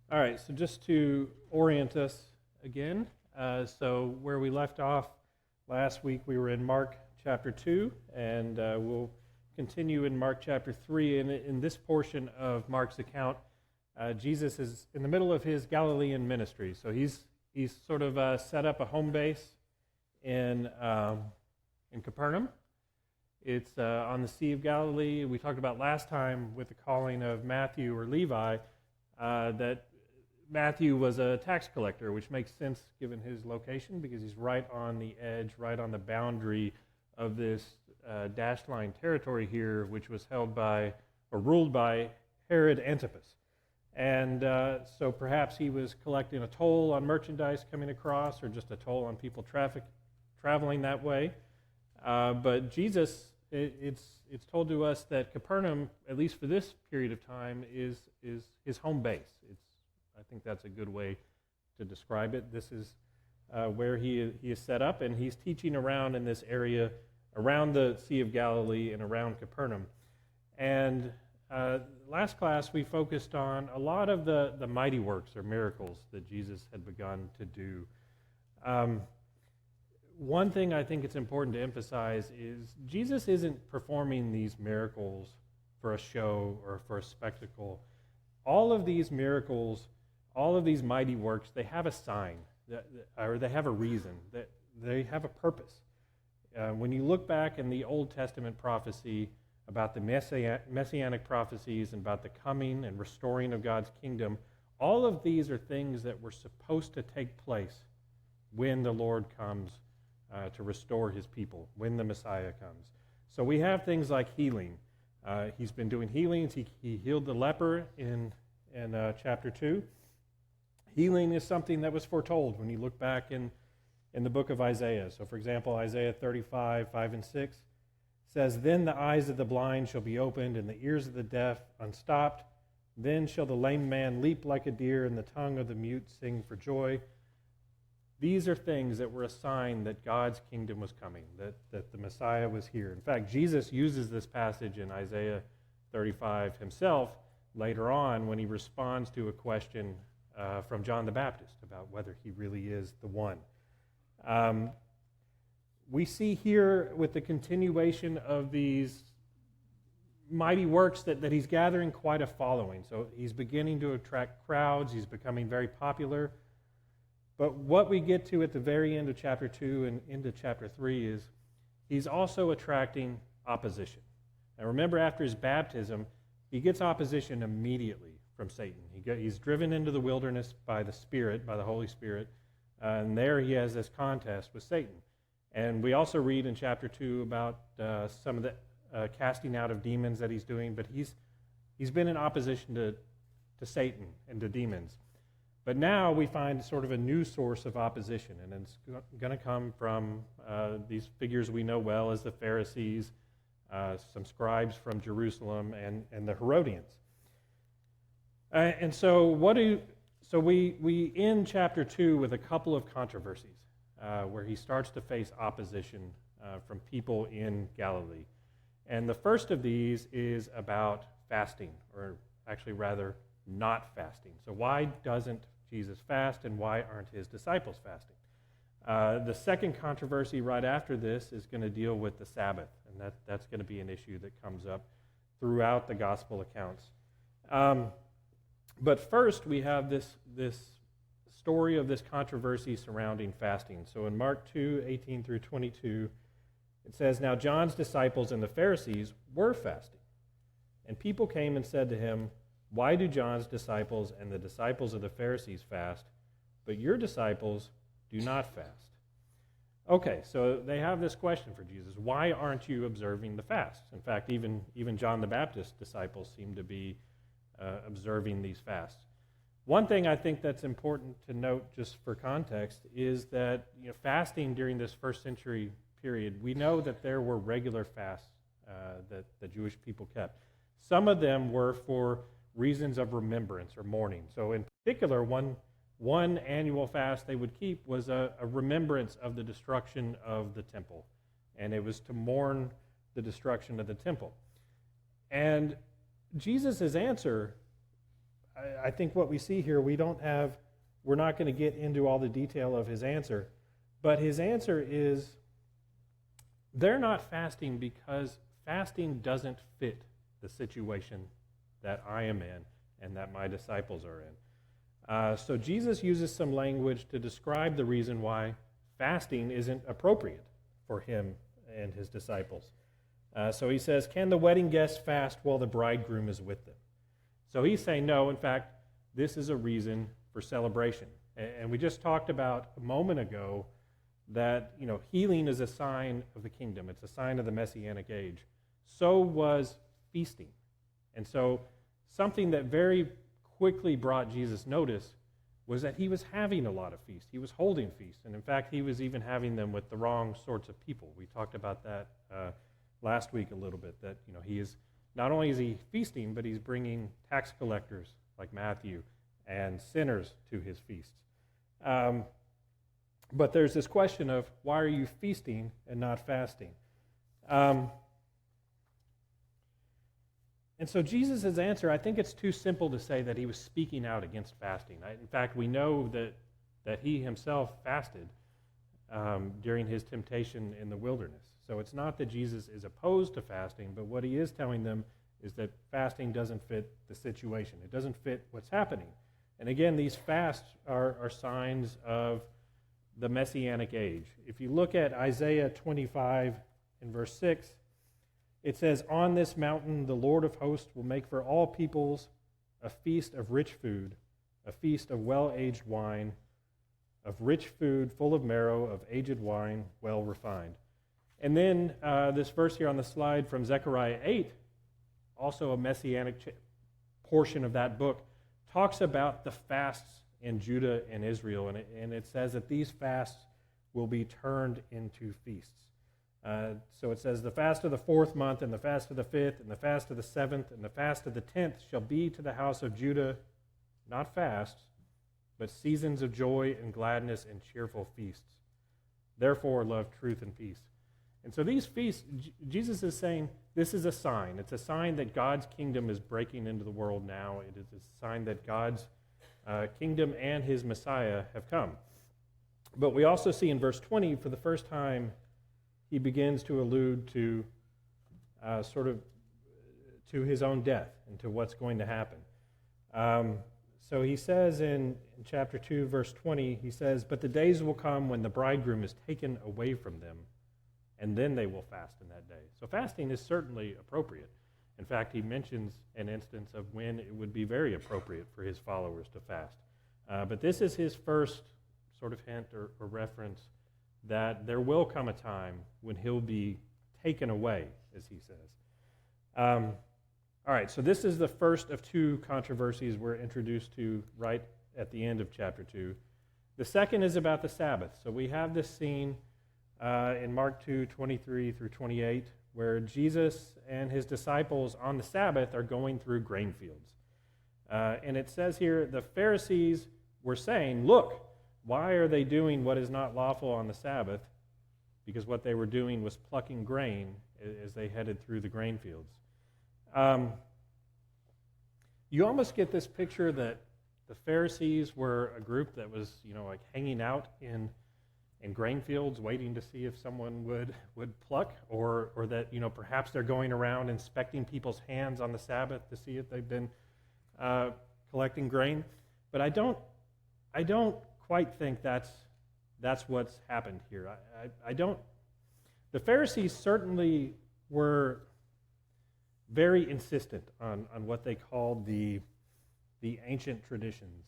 All right, so just to orient us again, so where we left off last week, we were in Mark chapter 2, and we'll continue in Mark chapter 3. And in this portion of Mark's account, Jesus is in the middle of his Galilean ministry. So he's sort of set up a home base in Capernaum. It's on the Sea of Galilee. We talked about last time with the calling of Matthew or Levi that Matthew was a tax collector, which makes sense given his location because he's right on the edge, right on the boundary of this dashed line territory here, which was held by or ruled by Herod Antipas. And so perhaps he was collecting a toll on merchandise coming across or just a toll on people traveling that way. But Jesus, it's told to us that Capernaum, at least for this period of time, is his home base. I think that's a good way to describe it. This is where he is set up, and he's teaching around in this area around the Sea of Galilee and around Capernaum. And last class, we focused on a lot of the mighty works or miracles that Jesus had begun to do. One thing I think it's important to emphasize is Jesus isn't performing these miracles for a show or for a spectacle. All of these miracles, all of these mighty works, they have a sign, or they have a reason, that they have a purpose. When you look back in the Old Testament prophecy about the messianic prophecies and about the coming and restoring of God's kingdom, all of these are things that were supposed to take place when the Lord comes to restore his people, when the Messiah comes. So we have things like healing. He's been doing healings. He healed the leper in chapter 2. Healing is something that was foretold when you look back in the book of Isaiah. So, for example, Isaiah 35, 5 and 6 says, "Then the eyes of the blind shall be opened, and the ears of the deaf unstopped. Then shall the lame man leap like a deer, and the tongue of the mute sing for joy." These are things that were a sign that God's kingdom was coming, that the Messiah was here. In fact, Jesus uses this passage in Isaiah 35 himself later on when he responds to a question from John the Baptist about whether he really is the one. We see here with the continuation of these mighty works that he's gathering quite a following. So he's beginning to attract crowds. He's becoming very popular. But what we get to at the very end of chapter 2 and into chapter 3 is he's also attracting opposition. Now remember, after his baptism, he gets opposition immediately from Satan. He's driven into the wilderness by the Spirit, by the Holy Spirit, and there he has this contest with Satan. And we also read in chapter 2 about some of the casting out of demons that he's doing, but he's been in opposition to Satan and to demons. But now we find sort of a new source of opposition, and it's going to come from these figures we know well as the Pharisees, some scribes from Jerusalem, and the Herodians. And so we end chapter 2 with a couple of controversies where he starts to face opposition from people in Galilee. And the first of these is about fasting, or actually rather not fasting. So why doesn't Jesus fast, and why aren't his disciples fasting? The second controversy right after this is going to deal with the Sabbath, and that's going to be an issue that comes up throughout the gospel accounts. But first, we have this story of this controversy surrounding fasting. So in Mark 2, 18 through 22, it says, "Now John's disciples and the Pharisees were fasting, and people came and said to him, 'Why do John's disciples and the disciples of the Pharisees fast, but your disciples do not fast?'" Okay, so they have this question for Jesus. Why aren't you observing the fast? In fact, even John the Baptist's disciples seem to be observing these fasts. One thing I think that's important to note, just for context, is that fasting during this first century period, we know that there were regular fasts that the Jewish people kept. Some of them were for reasons of remembrance or mourning. So in particular, one annual fast they would keep was a remembrance of the destruction of the temple. And it was to mourn the destruction of the temple. And Jesus' answer I think what we see here, we're not going to get into all the detail of his answer, but his answer is they're not fasting because fasting doesn't fit the situation that I am in and that my disciples are in. So Jesus uses some language to describe the reason why fasting isn't appropriate for him and his disciples. So he says, can the wedding guests fast while the bridegroom is with them? So he's saying, no, in fact, this is a reason for celebration. And we just talked about a moment ago that, healing is a sign of the kingdom. It's a sign of the Messianic age. So was feasting. And so something that very quickly brought Jesus notice was that he was having a lot of feasts. He was holding feasts. And in fact, he was even having them with the wrong sorts of people. We talked about that last week a little bit, that, he is, not only is he feasting, but he's bringing tax collectors like Matthew and sinners to his feasts. But there's this question of, why are you feasting and not fasting? And so Jesus' answer, I think it's too simple to say that he was speaking out against fasting. In fact, we know that he himself fasted during his temptation in the wilderness. So it's not that Jesus is opposed to fasting, but what he is telling them is that fasting doesn't fit the situation. It doesn't fit what's happening. And again, these fasts are signs of the Messianic age. If you look at Isaiah 25 in verse 6, it says, on this mountain the Lord of hosts will make for all peoples a feast of rich food, a feast of well-aged wine, of rich food full of marrow, of aged wine well refined. And then this verse here on the slide from Zechariah 8, also a Messianic portion of that book, talks about the fasts in Judah and Israel, and it says that these fasts will be turned into feasts. So it says, the fast of the 4th month, and the fast of the 5th, and the fast of the 7th, and the fast of the 10th shall be to the house of Judah not fasts, but seasons of joy and gladness and cheerful feasts. Therefore love truth and peace. And so these feasts, Jesus is saying, this is a sign. It's a sign that God's kingdom is breaking into the world now. It is a sign that God's kingdom and his Messiah have come. But we also see in verse 20, for the first time, he begins to allude to to his own death and to what's going to happen. So he says in chapter 2, verse 20, he says, but the days will come when the bridegroom is taken away from them, and then they will fast in that day. So fasting is certainly appropriate. In fact, he mentions an instance of when it would be very appropriate for his followers to fast. But this is his first sort of hint or reference that there will come a time when he'll be taken away, as he says. All right, so this is the first of two controversies we're introduced to right at the end of chapter 2. The second is about the Sabbath. So we have this scene in Mark 2, 23 through 28, where Jesus and his disciples on the Sabbath are going through grain fields. And it says here, the Pharisees were saying, look, why are they doing what is not lawful on the Sabbath? Because what they were doing was plucking grain as they headed through the grain fields. You almost get this picture that the Pharisees were a group that was, like hanging out in grain fields waiting to see if someone would pluck, or that, perhaps they're going around inspecting people's hands on the Sabbath to see if they've been collecting grain. But I don't quite think that's what's happened here. I don't. The Pharisees certainly were very insistent on what they called the ancient traditions.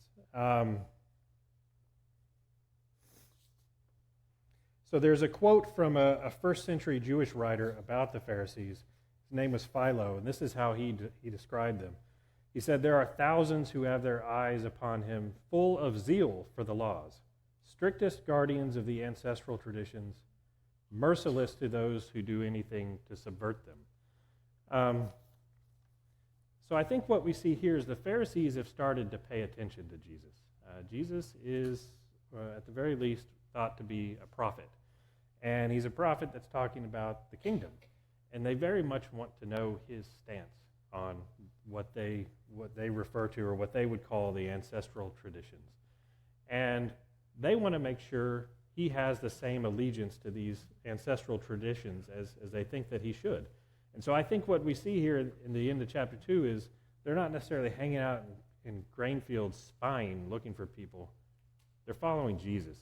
So there's a quote from a first century Jewish writer about the Pharisees. His name was Philo, and this is how he described them. He said, there are thousands who have their eyes upon him, full of zeal for the laws, strictest guardians of the ancestral traditions, merciless to those who do anything to subvert them. So I think what we see here is the Pharisees have started to pay attention to Jesus. Jesus is, at the very least, thought to be a prophet. And he's a prophet that's talking about the kingdom. And they very much want to know his stance on what they refer to, or what they would call, the ancestral traditions. And they want to make sure he has the same allegiance to these ancestral traditions as they think that he should. And so I think what we see here in the end of chapter 2 is they're not necessarily hanging out in grain fields spying, looking for people. They're following Jesus,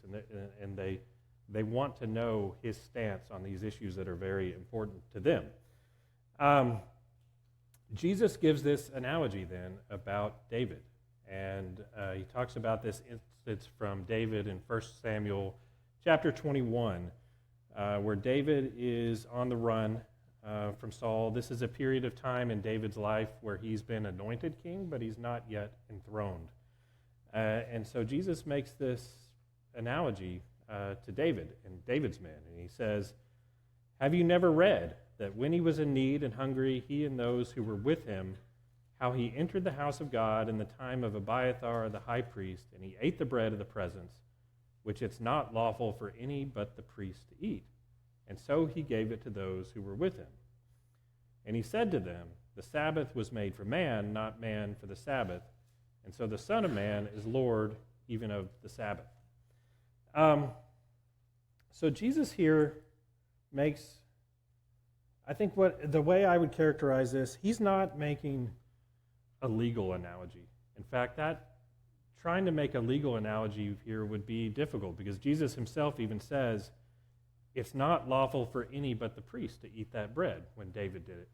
and they want to know his stance on these issues that are very important to them. Jesus gives this analogy then about David, and he talks about this instance from David in 1 Samuel chapter 21, where David is on the run from Saul. This is a period of time in David's life where he's been anointed king, but he's not yet enthroned. And so Jesus makes this analogy to David and David's men, and he says, "Have you never read that when he was in need and hungry, he and those who were with him, how he entered the house of God in the time of Abiathar the high priest, and he ate the bread of the presence, which it's not lawful for any but the priest to eat. And so he gave it to those who were with him. And he said to them, the Sabbath was made for man, not man for the Sabbath. And so the Son of Man is Lord even of the Sabbath." So Jesus here makes, I think the way I would characterize this, he's not making a legal analogy. In fact, trying to make a legal analogy here would be difficult, because Jesus himself even says it's not lawful for any but the priest to eat that bread when David did it.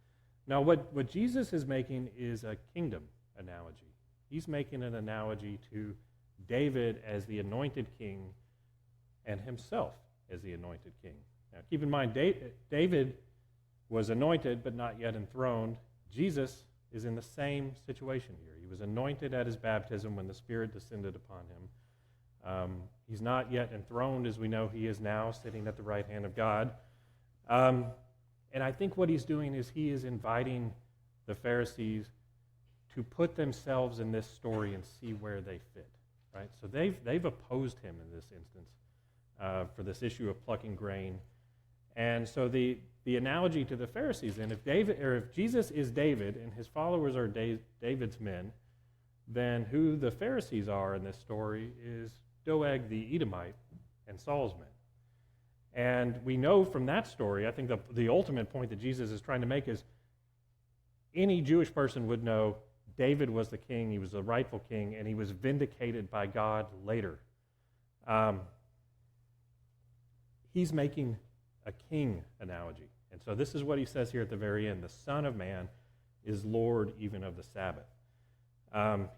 Now, what Jesus is making is a kingdom analogy. He's making an analogy to David as the anointed king and himself as the anointed king. Now, keep in mind, David was anointed but not yet enthroned. Jesus is in the same situation here. He was anointed at his baptism when the Spirit descended upon him. He's not yet enthroned, as we know he is now, sitting at the right hand of God. And I think what he's doing is he is inviting the Pharisees to put themselves in this story and see where they fit. Right? So they've opposed him in this instance for this issue of plucking grain. And so the analogy to the Pharisees, and if Jesus is David and his followers are David's men, then who the Pharisees are in this story is Doeg the Edomite and Saul's men. And we know from that story, I think the ultimate point that Jesus is trying to make is any Jewish person would know David was the king, he was the rightful king, and he was vindicated by God later. He's making a king analogy. And so this is what he says here at the very end. The Son of Man is Lord even of the Sabbath.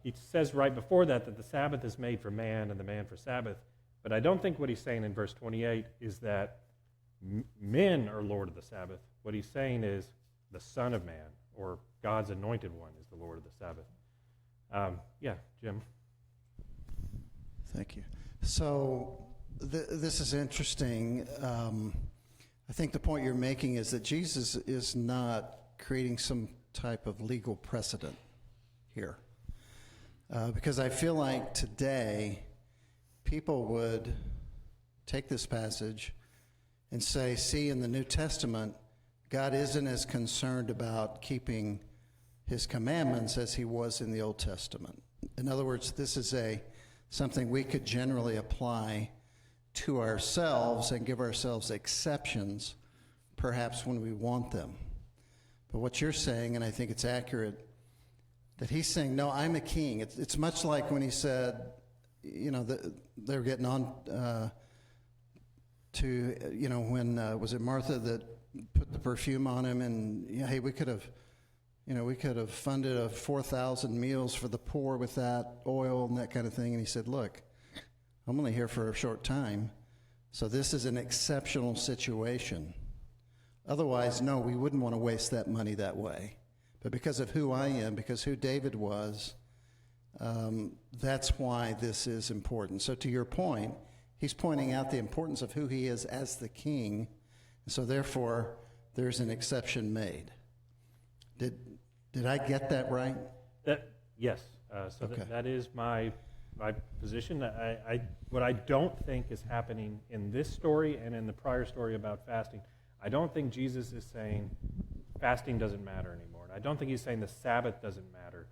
He says right before that the Sabbath is made for man and the man for Sabbath. But I don't think what he's saying in verse 28 is that men are Lord of the Sabbath. What he's saying is the Son of Man, or God's anointed one, is the Lord of the Sabbath. Jim. Thank you. So this is interesting. I think the point you're making is that Jesus is not creating some type of legal precedent here. Because I feel like today people would take this passage and say, see, in the New Testament, God isn't as concerned about keeping his commandments as he was in the Old Testament. In other words, this is something we could generally apply to ourselves and give ourselves exceptions, perhaps when we want them. But what you're saying, and I think it's accurate, that he's saying, no, I'm a king. It's much like when he said, they were getting on when was it Martha that put the perfume on him, and hey, we could have funded 4,000 meals for the poor with that oil and that kind of thing. And he said, look, I'm only here for a short time, so this is an exceptional situation. Otherwise, no, we wouldn't want to waste that money that way. But because of who I am, because who David was, that's why this is important. So to your point, he's pointing out the importance of who he is as the king. So therefore, there's an exception made. Did I get that right? Yes. Okay. That is my position. What I don't think is happening in this story and in the prior story about fasting, I don't think Jesus is saying fasting doesn't matter anymore. And I don't think he's saying the Sabbath doesn't matter.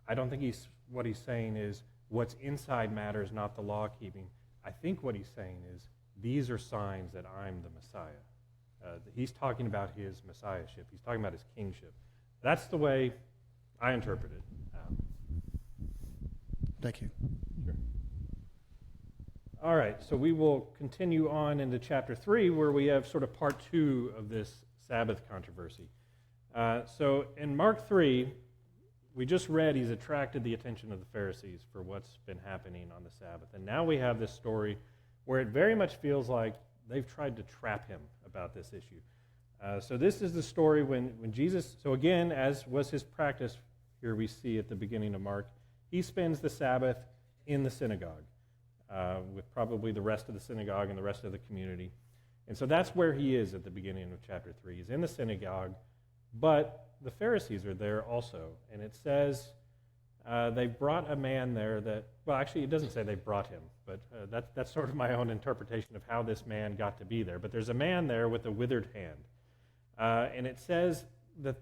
I don't think what he's saying is what's inside matters, not the law keeping. I think what he's saying is these are signs that I'm the Messiah. He's talking about his messiahship. He's talking about his kingship. That's the way I interpret it. Thank you. Sure. All right, so we will continue on into chapter 3, where we have sort of part 2 of this Sabbath controversy. So in Mark 3, we just read he's attracted the attention of the Pharisees for what's been happening on the Sabbath. And now we have this story where it very much feels like they've tried to trap him about this issue. So this is the story when Jesus, so again, as was his practice, here we see at the beginning of Mark, he spends the Sabbath in the synagogue with probably the rest of the synagogue and the rest of the community. And so that's where he is at the beginning of chapter 3. He's in the synagogue, but the Pharisees are there also. And it says they brought a man there that, well, actually it doesn't say they brought him, but that's sort of my own interpretation of how this man got to be there. But there's a man there with a withered hand. And it says that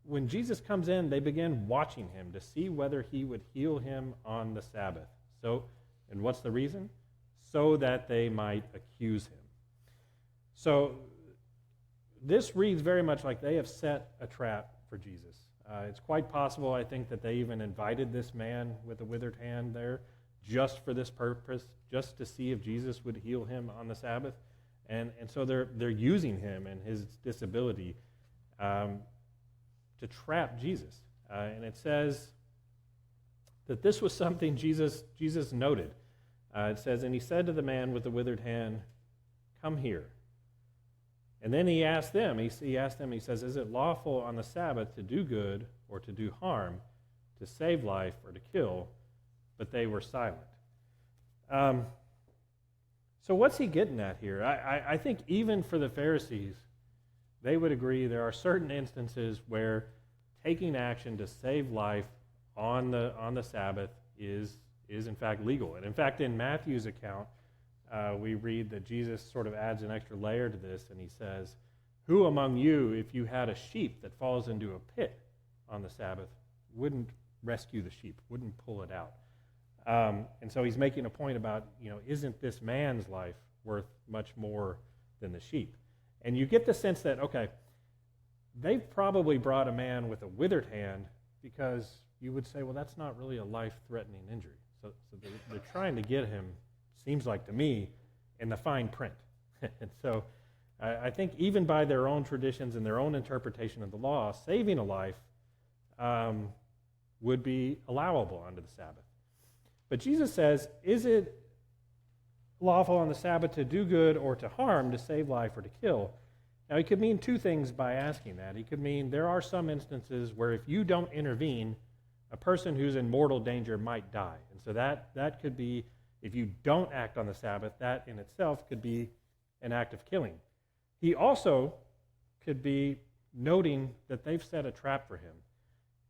when Jesus comes in, they begin watching him to see whether he would heal him on the Sabbath. So, and what's the reason? So that they might accuse him. So this reads very much like they have set a trap for Jesus. It's quite possible, I think, that they even invited this man with a withered hand there just for this purpose, just to see if Jesus would heal him on the Sabbath. And so they're using him and his disability to trap Jesus. And it says that this was something Jesus noted. It says, and he said to the man with the withered hand, come here. And then he asked them, he says, is it lawful on the Sabbath to do good or to do harm, to save life or to kill? But they were silent. So what's he getting at here? I think even for the Pharisees, they would agree there are certain instances where taking action to save life on the Sabbath is in fact legal. And in fact, in Matthew's account, we read that Jesus sort of adds an extra layer to this, and he says, who among you, if you had a sheep that falls into a pit on the Sabbath, wouldn't rescue the sheep, wouldn't pull it out? And so he's making a point about, isn't this man's life worth much more than the sheep? And you get the sense that, okay, they've probably brought a man with a withered hand because you would say, well, that's not really a life-threatening injury. So they're trying to get him, seems like to me, in the fine print. And so I think even by their own traditions and their own interpretation of the law, saving a life would be allowable under the Sabbath. But Jesus says, is it lawful on the Sabbath to do good or to harm, to save life or to kill? Now, he could mean two things by asking that. He could mean there are some instances where if you don't intervene, a person who's in mortal danger might die. And so that could be, if you don't act on the Sabbath, that in itself could be an act of killing. He also could be noting that they've set a trap for him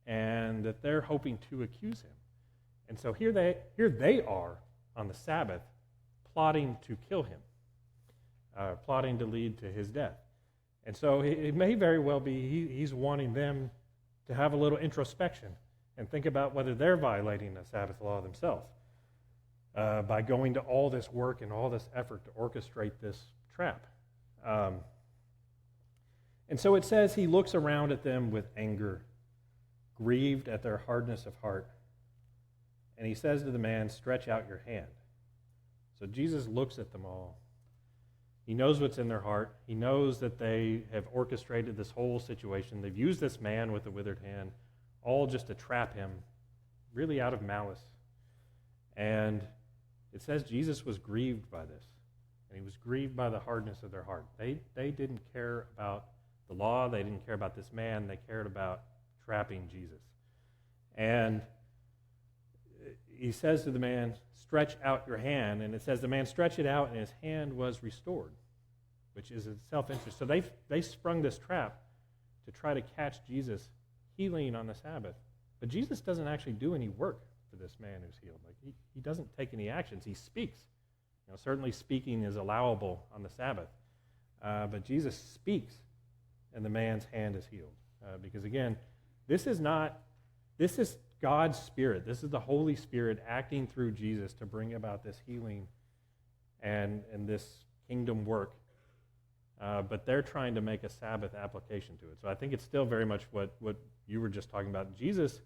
and that they're hoping to accuse him. And so here they are on the Sabbath plotting to kill him, plotting to lead to his death. And so it may very well be he's wanting them to have a little introspection and think about whether they're violating the Sabbath law themselves by going to all this work and all this effort to orchestrate this trap. And so it says he looks around at them with anger, grieved at their hardness of heart. And he says to the man, stretch out your hand. So Jesus looks at them all. He knows what's in their heart. He knows that they have orchestrated this whole situation. They've used this man with the withered hand, all just to trap him, really out of malice. And it says Jesus was grieved by this. And he was grieved by the hardness of their heart. They didn't care about the law. They didn't care about this man. They cared about trapping Jesus. And he says to the man, stretch out your hand. And it says the man stretched it out and his hand was restored, which is in self-interest. So they sprung this trap to try to catch Jesus healing on the Sabbath. But Jesus doesn't actually do any work for this man who's healed. Like he doesn't take any actions. He speaks. Certainly speaking is allowable on the Sabbath. But Jesus speaks and the man's hand is healed. Because again, This is God's Spirit. This is the Holy Spirit acting through Jesus to bring about this healing and this kingdom work. But they're trying to make a Sabbath application to it. So I think it's still very much what you were just talking about. Jesus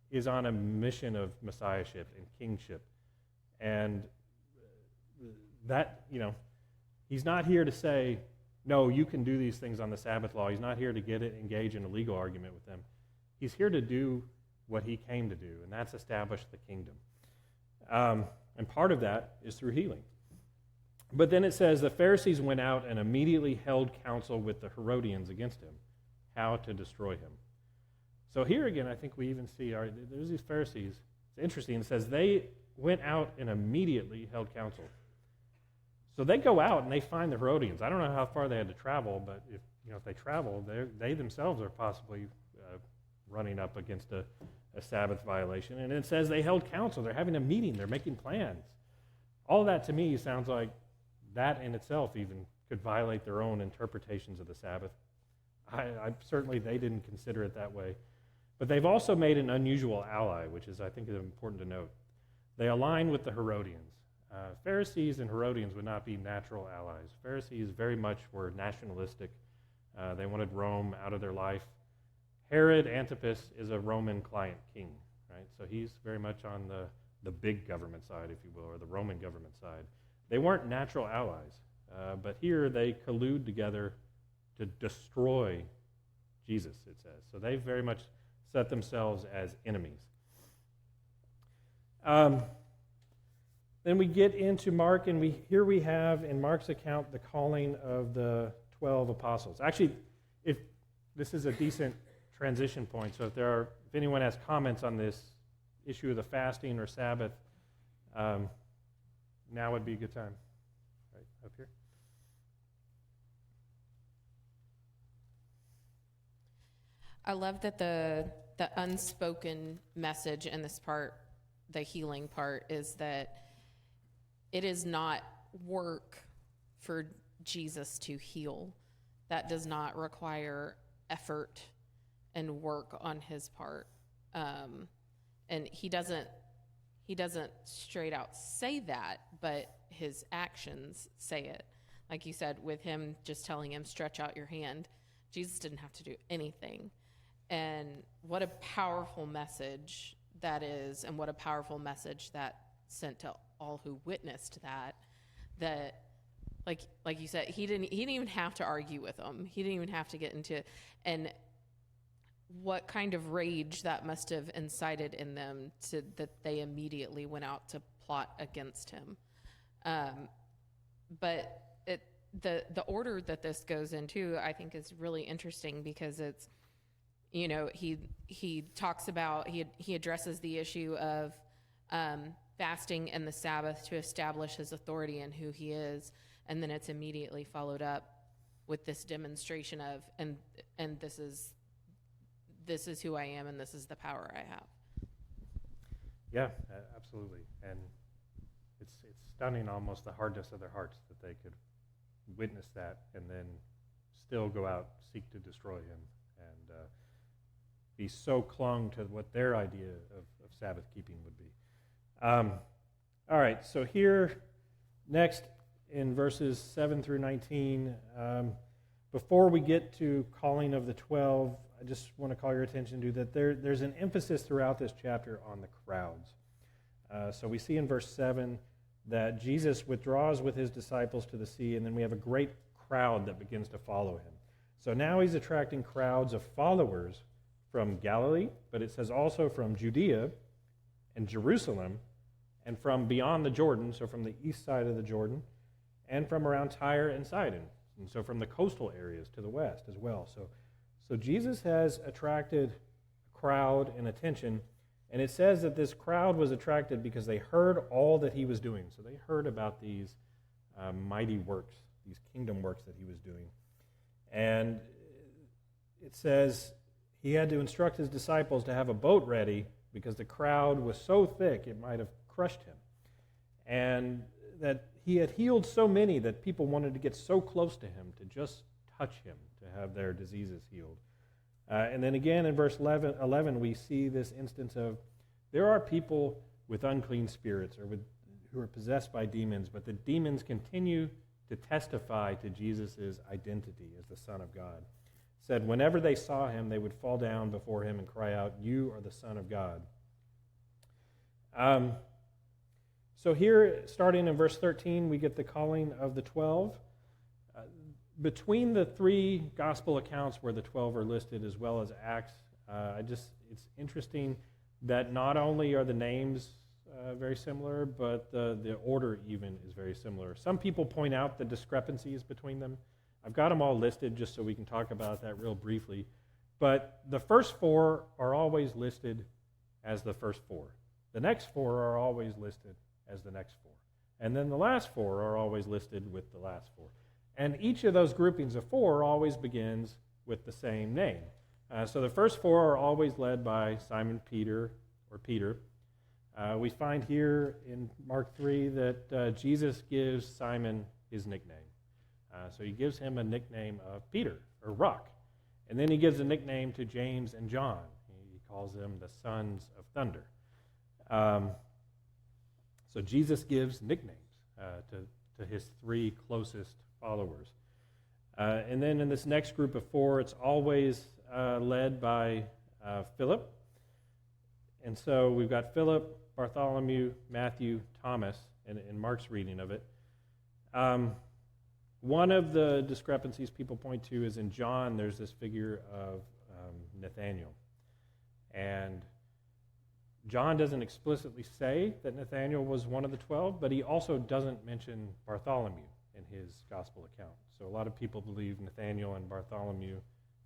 is on a mission of messiahship and kingship. And that, he's not here to say, no, you can do these things on the Sabbath law. He's not here to engage in a legal argument with them. He's here to do what he came to do, and that's establish the kingdom. And part of that is through healing. But then it says the Pharisees went out and immediately held counsel with the Herodians against him, how to destroy him. So here again, I think we even see, there's these Pharisees. It's interesting. It says they went out and immediately held counsel. So they go out and they find the Herodians. I don't know how far they had to travel, but if they travel, they themselves are possibly running up against a Sabbath violation. And it says they held counsel. They're having a meeting. They're making plans. All that to me sounds like that in itself even could violate their own interpretations of the Sabbath. I certainly they didn't consider it that way. But they've also made an unusual ally, which I think is important to note. They align with the Herodians. Pharisees and Herodians would not be natural allies. Pharisees very much were nationalistic. They wanted Rome out of their life. Herod Antipas is a Roman client king, right? So he's very much on the big government side, if you will, or the Roman government side. They weren't natural allies, but here they collude together to destroy Jesus, it says. So they very much set themselves as enemies. Then we get into Mark, and here we have in Mark's account the calling of the 12 apostles. Actually, if this is a decent transition point, so if anyone has comments on this issue of the fasting or Sabbath, now would be a good time. Right up here. I love that the unspoken message in this part, the healing part, is that it is not work for Jesus to heal. That does not require effort and work on his part. And he doesn't straight out say that, but his actions say it. Like you said, with him just telling him, stretch out your hand, Jesus didn't have to do anything. And what a powerful message that is, and what a powerful message that sent to all who witnessed that like you said, he didn't even have to argue with them. He didn't even have to get into, and what kind of rage that must have incited in them that they immediately went out to plot against him. But the order that this goes into, I think, is really interesting, because it's, he talks about, he addresses the issue of fasting and the Sabbath to establish his authority and who he is, and then it's immediately followed up with this demonstration of, and this is who I am, and this is the power I have. Yeah, absolutely. And it's stunning almost the hardness of their hearts that they could witness that and then still go out, seek to destroy him, and be so clung to what their idea of Sabbath keeping would be. All right, so here next in verses 7 through 19, before we get to calling of the 12, I just want to call your attention to that there's an emphasis throughout this chapter on the crowds. So we see in verse 7 that Jesus withdraws with his disciples to the sea, and then we have a great crowd that begins to follow him. So now he's attracting crowds of followers from Galilee, but it says also from Judea and Jerusalem, and from beyond the Jordan, so from the east side of the Jordan, and from around Tyre and Sidon, and so from the coastal areas to the west as well. So Jesus has attracted a crowd and attention, and it says that this crowd was attracted because they heard all that he was doing. So they heard about these mighty works, these kingdom works that he was doing. And it says he had to instruct his disciples to have a boat ready because the crowd was so thick it might have crushed him. And that he had healed so many that people wanted to get so close to him to just touch him, to have their diseases healed. And then again in verse 11, we see this instance of there are people with unclean spirits or who are possessed by demons, but the demons continue to testify to Jesus' identity as the Son of God. It said whenever they saw him, they would fall down before him and cry out, "You are the Son of God." So here, starting in verse 13, we get the calling of the 12. Between the three gospel accounts where the 12 are listed, as well as Acts, it's interesting that not only are the names very similar, but the order even is very similar. Some people point out the discrepancies between them. I've got them all listed just so we can talk about that real briefly. But the first four are always listed as the first four. The next four are always listed as the next four. And then the last four are always listed with the last four. And each of those groupings of four always begins with the same name. So the first four are always led by Simon Peter, or Peter. We find here in Mark 3 that Jesus gives Simon his nickname. So he gives him a nickname of Peter, or Rock. And then he gives a nickname to James and John. He calls them the sons of thunder. So Jesus gives nicknames to his three closest followers. And then in this next group of four, it's always led by Philip. And so we've got Philip, Bartholomew, Matthew, Thomas, in Mark's reading of it. One of the discrepancies people point to is in John, there's this figure of Nathanael. And John doesn't explicitly say that Nathanael was one of the 12, but he also doesn't mention Bartholomew in his gospel account. So a lot of people believe Nathanael and Bartholomew,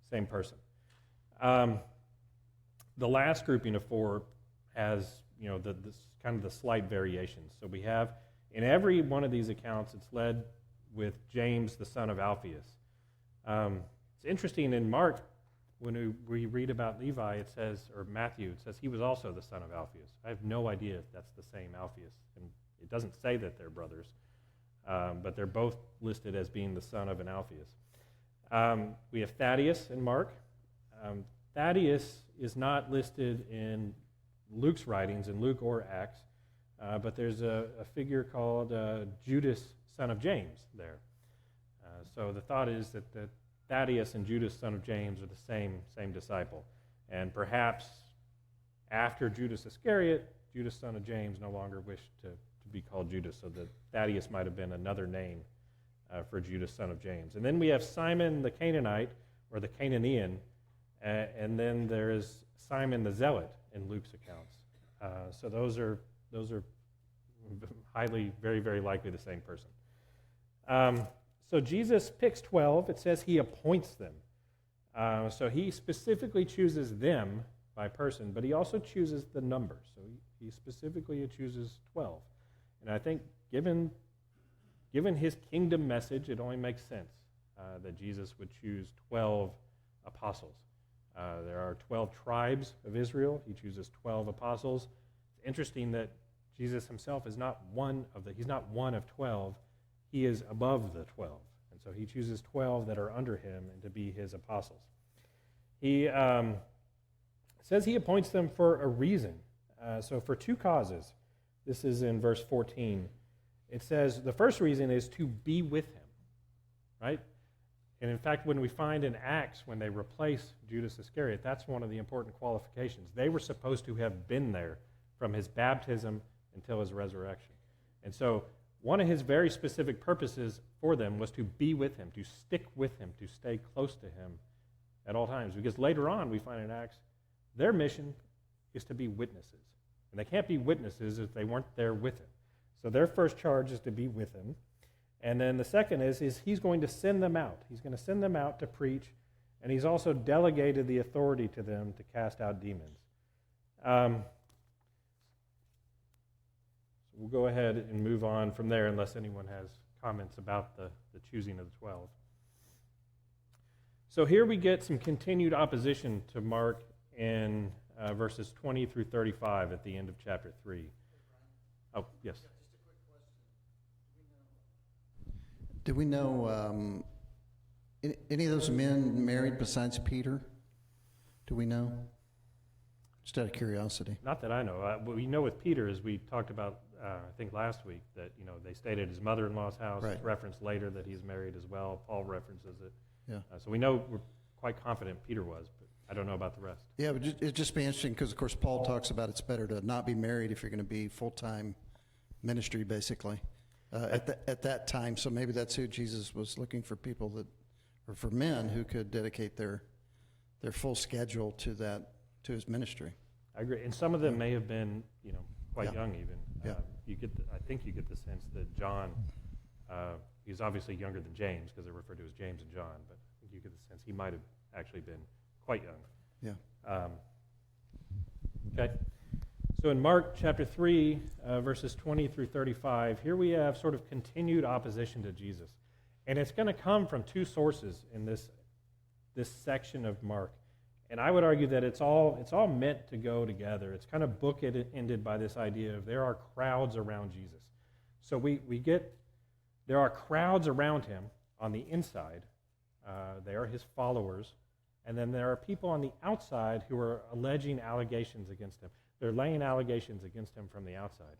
same person. The last grouping of four has, this kind of the slight variations. So we have, in every one of these accounts, it's led with James, the son of Alphaeus. It's interesting in Mark, when we read about Levi, it says, or Matthew, it says he was also the son of Alphaeus. I have no idea if that's the same Alphaeus, and it doesn't say that they're brothers, but they're both listed as being the son of an Alphaeus. We have Thaddeus in Mark. Thaddeus is not listed in Luke's writings, in Luke or Acts, but there's a figure called Judas, son of James, there. So the thought is that Thaddeus and Judas, son of James, are the same disciple. And perhaps after Judas Iscariot, Judas, son of James, no longer wished to be called Judas, so that Thaddeus might have been another name for Judas, son of James. And then we have Simon the Canaanite, or the Canaanian, and then there is Simon the Zealot in Luke's accounts. So those are highly, very, very likely the same person. So Jesus picks 12. It says he appoints them. So he specifically chooses them by person, but he also chooses the number. So he specifically chooses 12. And I think given his kingdom message, it only makes sense that Jesus would choose 12 apostles. There are 12 tribes of Israel. He chooses 12 apostles. It's interesting that Jesus himself is not he's not one of 12. He is above the 12. And so he chooses 12 that are under him and to be his apostles. He says he appoints them for a reason. So for two causes. This is in verse 14. It says the first reason is to be with him, right? And in fact, when we find in Acts, when they replace Judas Iscariot, that's one of the important qualifications. They were supposed to have been there from his baptism until his resurrection. And so one of his very specific purposes for them was to be with him, to stick with him, to stay close to him at all times. Because later on, we find in Acts, their mission is to be witnesses. And they can't be witnesses if they weren't there with him. So their first charge is to be with him. And then the second is he's going to send them out. He's going to send them out to preach, and he's also delegated the authority to them to cast out demons. So we'll go ahead and move on from there unless anyone has comments about the choosing of the 12. So here we get some continued opposition to Mark in verses 20 through 35 at the end of chapter 3. Oh, yes. Do we know any of those men married besides Peter? Do we know? Just out of curiosity. Not that I know. What we know with Peter is we talked about, I think last week, that they stayed at his mother-in-law's house. Right. It's referenced later that he's married as well. Paul references it. Yeah. So we know we're quite confident Peter was, but I don't know about the rest. Yeah, but it'd just be interesting because, of course, Paul talks about it's better to not be married if you're going to be full-time ministry, basically, at that time. So maybe that's who Jesus was looking for, people that, or for men who could dedicate their full schedule to his ministry. I agree. And some of them may have been, quite Yeah. young even. Yeah. I think you get the sense that John, he's obviously younger than James because they're referred to as James and John, but I think you get the sense he might have actually been quite young. Yeah. Okay. So in Mark chapter 3, verses 20 through 35, here we have sort of continued opposition to Jesus. And it's going to come from two sources in this section of Mark. And I would argue that it's all meant to go together. It's kind of bookended by this idea of there are crowds around Jesus. So we get, there are crowds around him on the inside. They are his followers. And then there are people on the outside who are alleging allegations against him. They're laying allegations against him from the outside.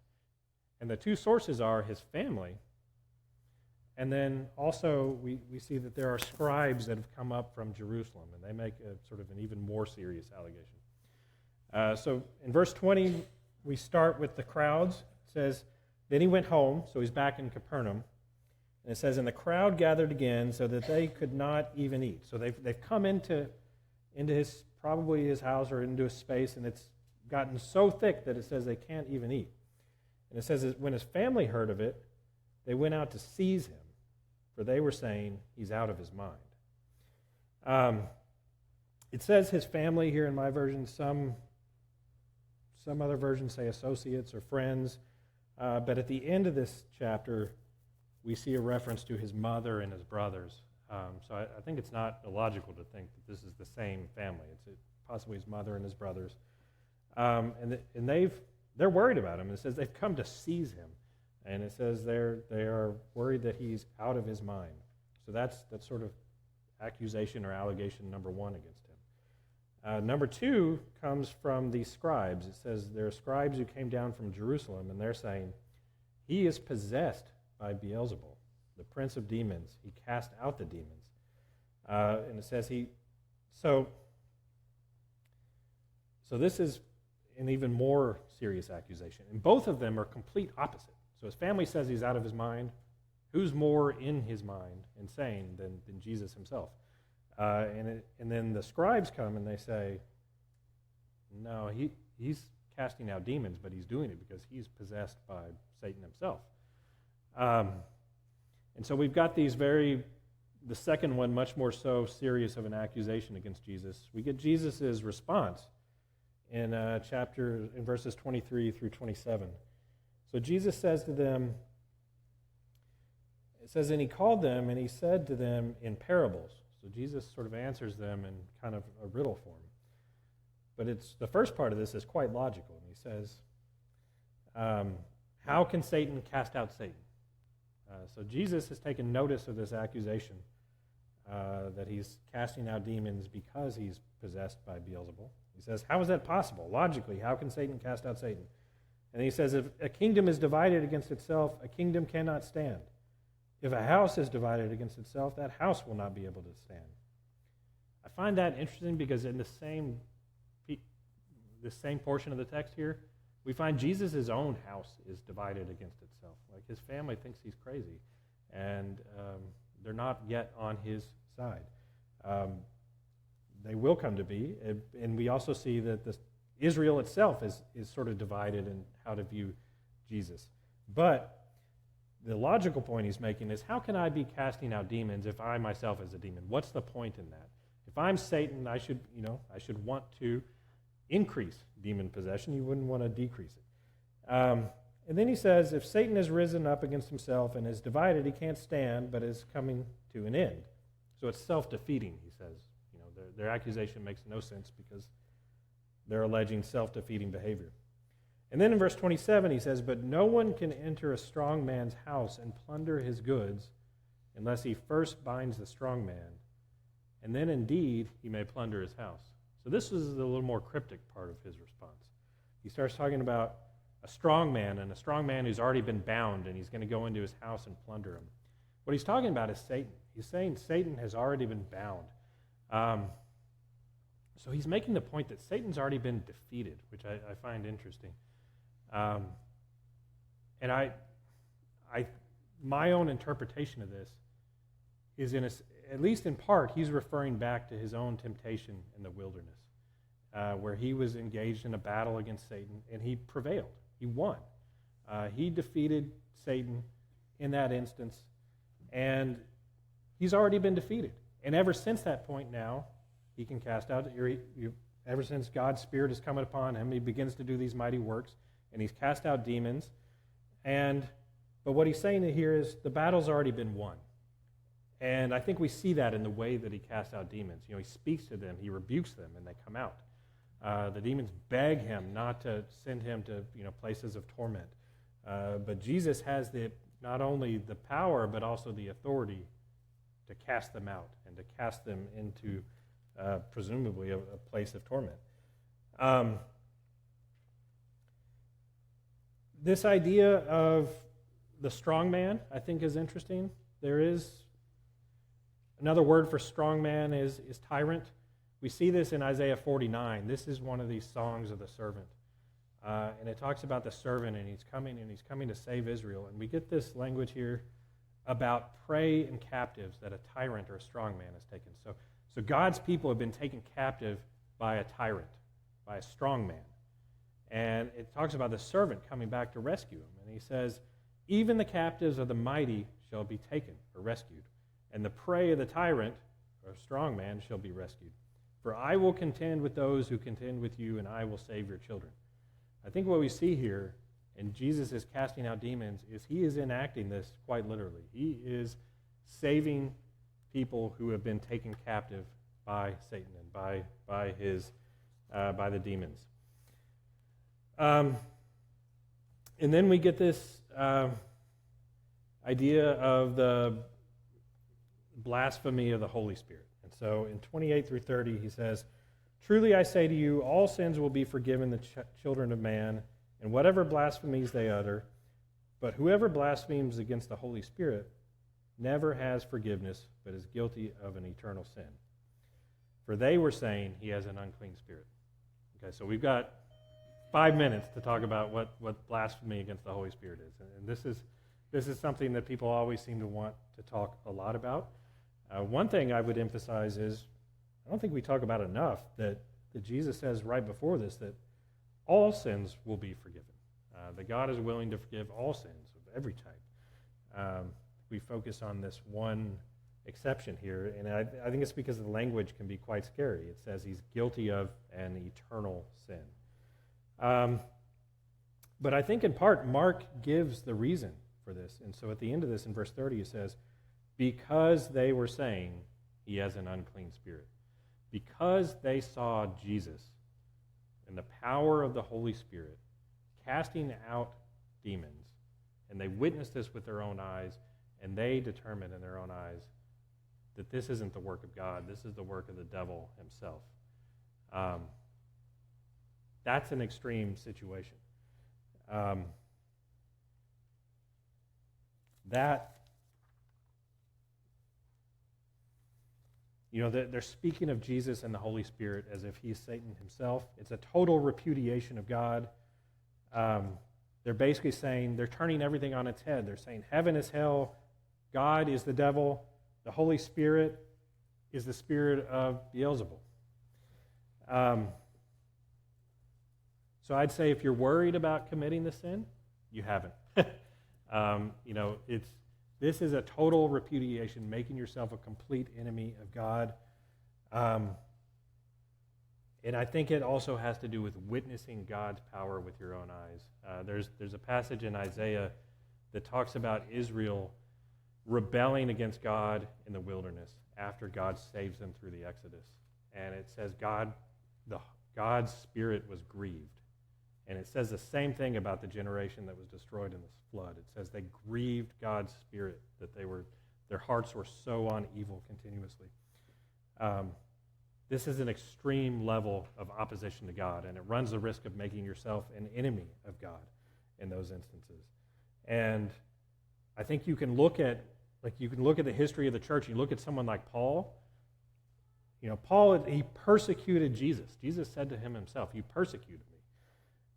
And the two sources are his family, and then also we see that there are scribes that have come up from Jerusalem, and they make a sort of an even more serious allegation. So in verse 20, we start with the crowds. It says, then he went home, so he's back in Capernaum. And it says, and the crowd gathered again so that they could not even eat. So they've come into probably his house or into his space, and it's gotten so thick that it says they can't even eat. And it says that when his family heard of it, they went out to seize him, for they were saying he's out of his mind. It says his family here in my version. Some other versions say associates or friends. But at the end of this chapter, we see a reference to his mother and his brothers. So I think it's not illogical to think that this is the same family. It's possibly his mother and his brothers. And they're worried about him. It says they've come to seize him. And it says they are worried that he's out of his mind. So that's sort of accusation or allegation number one against him. Number two comes from the scribes. It says there are scribes who came down from Jerusalem, and they're saying, he is possessed by Beelzebul, the prince of demons. He cast out the demons. And it says so this is an even more serious accusation. And both of them are complete opposite. So his family says he's out of his mind. Who's more in his mind and sane than Jesus himself? And then the scribes come and they say, no, he's casting out demons, but he's doing it because he's possessed by Satan himself. And so we've got the second one much more so serious of an accusation against Jesus. We get Jesus' response in verses 23 through 27. So Jesus says to them, it says, and he called them and he said to them in parables. So Jesus sort of answers them in kind of a riddle form. But the first part of this is quite logical. And he says, how can Satan cast out Satan? So Jesus has taken notice of this accusation that he's casting out demons because he's possessed by Beelzebul. He says, how is that possible? Logically, how can Satan cast out Satan? And he says, if a kingdom is divided against itself, a kingdom cannot stand. If a house is divided against itself, that house will not be able to stand. I find that interesting because in the same portion of the text here, we find Jesus' own house is divided against itself. Like his family thinks he's crazy, and they're not yet on his side. They will come to be, and we also see that Israel itself is sort of divided in how to view Jesus. But the logical point he's making is, how can I be casting out demons if I myself is a demon? What's the point in that? If I'm Satan, I should want to increase demon possession. You wouldn't want to decrease it. And then he says, if Satan has risen up against himself and is divided, he can't stand, but is coming to an end. So it's self-defeating, he says. Their accusation makes no sense because they're alleging self-defeating behavior. And then in verse 27, he says, but no one can enter a strong man's house and plunder his goods unless he first binds the strong man, and then indeed he may plunder his house. So this is a little more cryptic part of his response. He starts talking about a strong man, and a strong man who's already been bound, and he's going to go into his house and plunder him. What he's talking about is Satan. He's saying Satan has already been bound. So he's making the point that Satan's already been defeated, which I find interesting. And my own interpretation of this is, at least in part, he's referring back to his own temptation in the wilderness, where he was engaged in a battle against Satan, and he prevailed. He won. He defeated Satan in that instance, and he's already been defeated. And ever since that point now, he can cast out, ever since God's Spirit is coming upon him, he begins to do these mighty works, and he's cast out demons. But what he's saying here is the battle's already been won. And I think we see that in the way that he casts out demons. He speaks to them, he rebukes them, and they come out. The demons beg him not to send him to places of torment. But Jesus has not only the power, but also the authority to cast them out and to cast them into presumably a place of torment. This idea of the strong man, I think, is interesting. There is another word for strong man is tyrant. We see this in Isaiah 49. This is one of these songs of the servant. And it talks about the servant, and he's coming to save Israel. And we get this language here about prey and captives that a tyrant or a strong man has taken. So God's people have been taken captive by a tyrant, by a strong man. And it talks about the servant coming back to rescue him. And he says, even the captives of the mighty shall be taken or rescued, and the prey of the tyrant or strong man shall be rescued. For I will contend with those who contend with you, and I will save your children. I think what we see here, and Jesus is casting out demons, is he is enacting this quite literally. He is saving people who have been taken captive by Satan and by the demons. And then we get this idea of the blasphemy of the Holy Spirit. And so in 28 through 30, he says, truly I say to you, all sins will be forgiven the children of man, and whatever blasphemies they utter, but whoever blasphemes against the Holy Spirit never has forgiveness, but is guilty of an eternal sin. For they were saying he has an unclean spirit. Okay, so we've got 5 minutes to talk about what blasphemy against the Holy Spirit is. And this is something that people always seem to want to talk a lot about. One thing I would emphasize is, I don't think we talk about enough that Jesus says right before this that all sins will be forgiven. That God is willing to forgive all sins of every type. We focus on this one exception here, and I think it's because the language can be quite scary. It says he's guilty of an eternal sin. But I think in part Mark gives the reason for this. And so at the end of this, in verse 30, he says, because they were saying he has an unclean spirit. Because they saw Jesus and the power of the Holy Spirit casting out demons, and they witnessed this with their own eyes, and they determined in their own eyes that this isn't the work of God, this is the work of the devil himself. That's an extreme situation. They're speaking of Jesus and the Holy Spirit as if he's Satan himself. It's a total repudiation of God. They're basically saying, they're turning everything on its head. They're saying heaven is hell, God is the devil, the Holy Spirit is the spirit of Beelzebul. So I'd say if you're worried about committing the sin, you haven't. This is a total repudiation, making yourself a complete enemy of God. And I think it also has to do with witnessing God's power with your own eyes. There's a passage in Isaiah that talks about Israel rebelling against God in the wilderness after God saves them through the Exodus. And it says God's spirit was grieved. And it says the same thing about the generation that was destroyed in this flood. It says they grieved God's spirit, that their hearts were so on evil continuously. this is an extreme level of opposition to God, and it runs the risk of making yourself an enemy of God in those instances. And I think you can look at the history of the church. You look at someone like Paul. You know, Paul, he persecuted Jesus. Jesus said to him himself, "You persecuted me."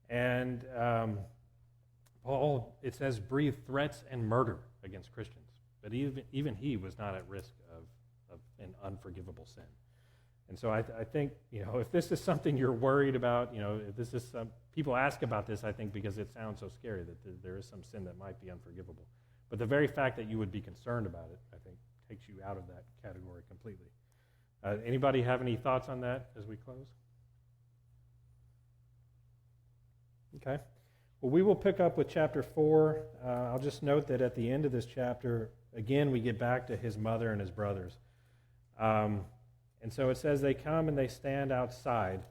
And Paul, it says, breathed threats and murder against Christians. But even he was not at risk of an unforgivable sin. And so I think, you know, if this is something you're worried about, you know, if this is people ask about this, I think, because it sounds so scary that there is some sin that might be unforgivable. But the very fact that you would be concerned about it, I think, takes you out of that category completely. Anybody have any thoughts on that as we close? Okay. Well, we will pick up with chapter 4. I'll just note that at the end of this chapter, again, we get back to his mother and his brothers. And so it says they come and they stand outside.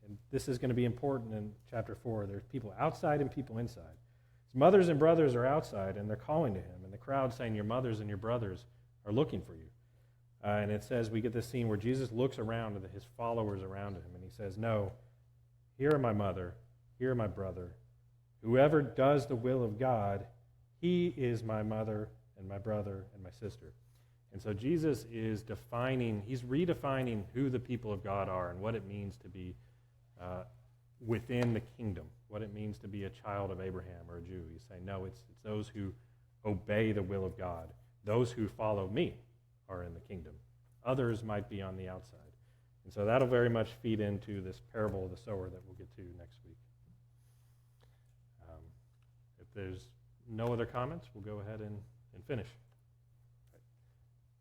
And this is going to be important in chapter 4. There's people outside and people inside. His mothers and brothers are outside, and they're calling to him. And the crowd saying, "Your mothers and your brothers are looking for you." And it says we get this scene where Jesus looks around at his followers around him, and he says, "No, here are my mother, here are my brother. Whoever does the will of God, he is my mother and my brother and my sister." And so Jesus is he's redefining who the people of God are and what it means to be within the kingdom, what it means to be a child of Abraham or a Jew. He's saying, no, it's those who obey the will of God. Those who follow me are in the kingdom. Others might be on the outside. And so that'll very much feed into this parable of the sower that we'll get to next week. If there's no other comments, we'll go ahead and finish.